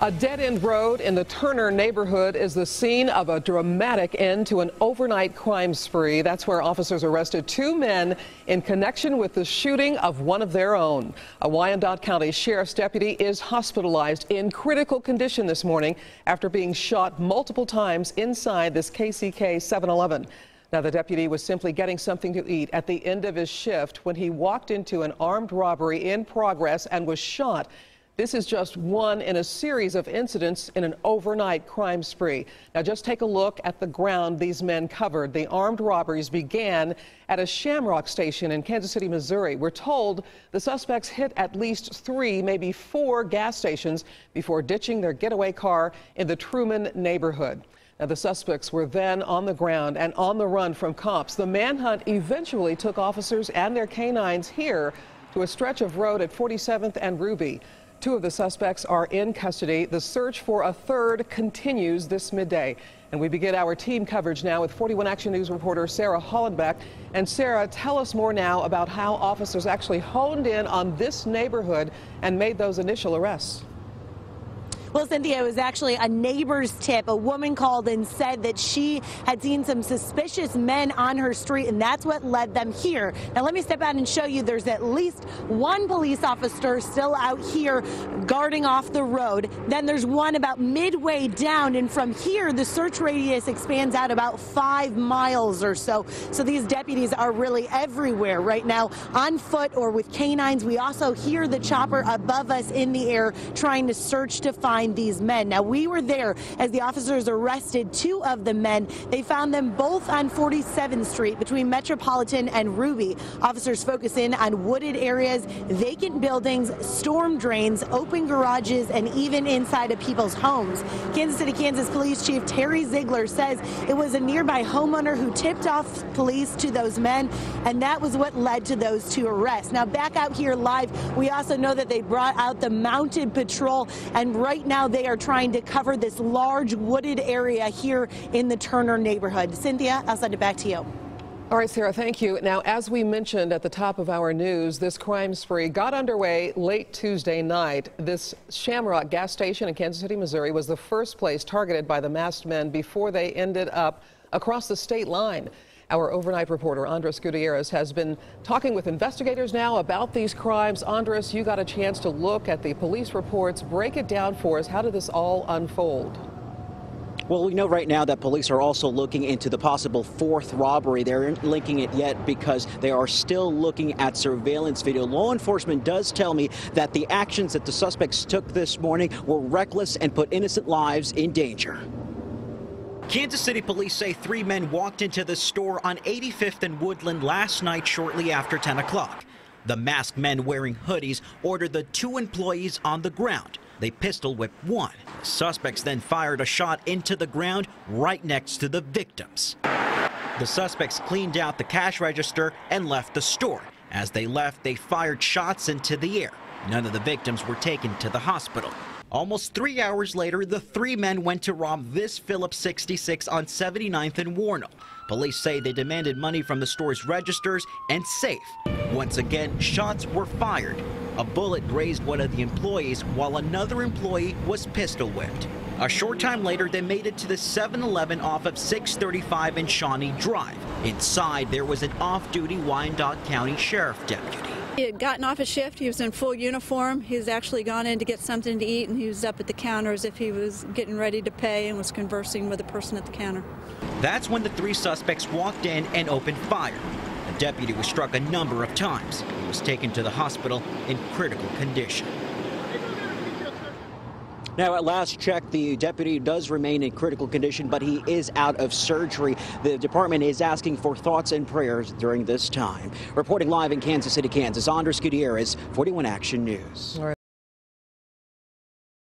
A dead-end road in the Turner neighborhood is the scene of a dramatic end to an overnight crime spree. That's where officers arrested two men in connection with the shooting of one of their own. A Wyandotte County sheriff's deputy is hospitalized in critical condition this morning after being shot multiple times inside this KCK 7-Eleven. Now, the deputy was simply getting something to eat at the end of his shift when he walked into an armed robbery in progress and was shot. This is just one in a series of incidents in an overnight crime spree. Now, just take a look at the ground these men covered. The armed robberies began at a Shamrock station in Kansas City, Missouri. We're told the suspects hit at least 3, maybe 4 gas stations before ditching their getaway car in the Truman neighborhood. Now, the suspects were then on the ground and on the run from cops. The manhunt eventually took officers and their canines here to a stretch of road at 47th and Ruby. 2 of the suspects are in custody. The search for a third continues this midday. And we begin our team coverage now with 41 Action News reporter Sarah Hollenbeck. And Sarah, tell us more now about how officers actually honed in on this neighborhood and made those initial arrests. Well, Cynthia, it was actually a neighbor's tip. A woman called and said that she had seen some suspicious men on her street, and that's what led them here. Now, let me step out and show you there's at least 1 police officer still out here guarding off the road. Then there's one about midway down, and from here, the search radius expands out about 5 miles or so. So these deputies are really everywhere right now, on foot or with canines. We also hear the chopper above us in the air trying to search to find these men. Now, we were there as the officers arrested 2 of the men. They found them both on 47th Street between Metropolitan and Ruby. Officers focus in on wooded areas, vacant buildings, storm drains, open garages, and even inside of people's homes. Kansas City, Kansas Police Chief Terry Ziegler says it was a nearby homeowner who tipped off police to those men, and that was what led to those 2 arrests. Now, back out here live, we also know that they brought out the mounted patrol, and right now they are trying to cover this large wooded area here in the Turner neighborhood. Cynthia, I'll send it back to you. All right, Sarah, thank you. Now, as we mentioned at the top of our news, this crime spree got underway late Tuesday night. This Shamrock gas station in Kansas City, Missouri was the first place targeted by the masked men before they ended up across the state line. Our overnight reporter, Andres Gutierrez, has been talking with investigators now about these crimes. Andres, you got a chance to look at the police reports. Break it down for us. How did this all unfold? Well, we know right now that police are also looking into the possible 4th robbery. They're not linking it yet because they are still looking at surveillance video. Law enforcement does tell me that the actions that the suspects took this morning were reckless and put innocent lives in danger. Kansas City police say 3 men walked into the store on 85th and Woodland last night shortly after 10 o'clock. The masked men wearing hoodies ordered the 2 employees on the ground. They pistol whipped 1. The suspects then fired a shot into the ground right next to the victims. The suspects cleaned out the cash register and left the store. As they left, they fired shots into the air. None of the victims were taken to the hospital. Almost 3 hours later, the 3 men went to rob this Phillips 66 on 79th and Warnell. Police say they demanded money from the store's registers and safe. Once again, shots were fired. A bullet grazed one of the employees while another employee was pistol whipped. A short time later, they made it to the 7-Eleven off of 635 and Shawnee Drive. Inside, there was an off-duty Wyandotte County Sheriff deputy. He had gotten off his shift. He was in full uniform. He was actually gone in to get something to eat, and he was up at the counter as if he was getting ready to pay and was conversing with the person at the counter. That's when the 3 suspects walked in and opened fire. The deputy was struck a number of times. He was taken to the hospital in critical condition. Now, at last check, the deputy does remain in critical condition, but he is out of surgery. The department is asking for thoughts and prayers during this time. Reporting live in Kansas City, Kansas, Andres Gutierrez, 41 Action News.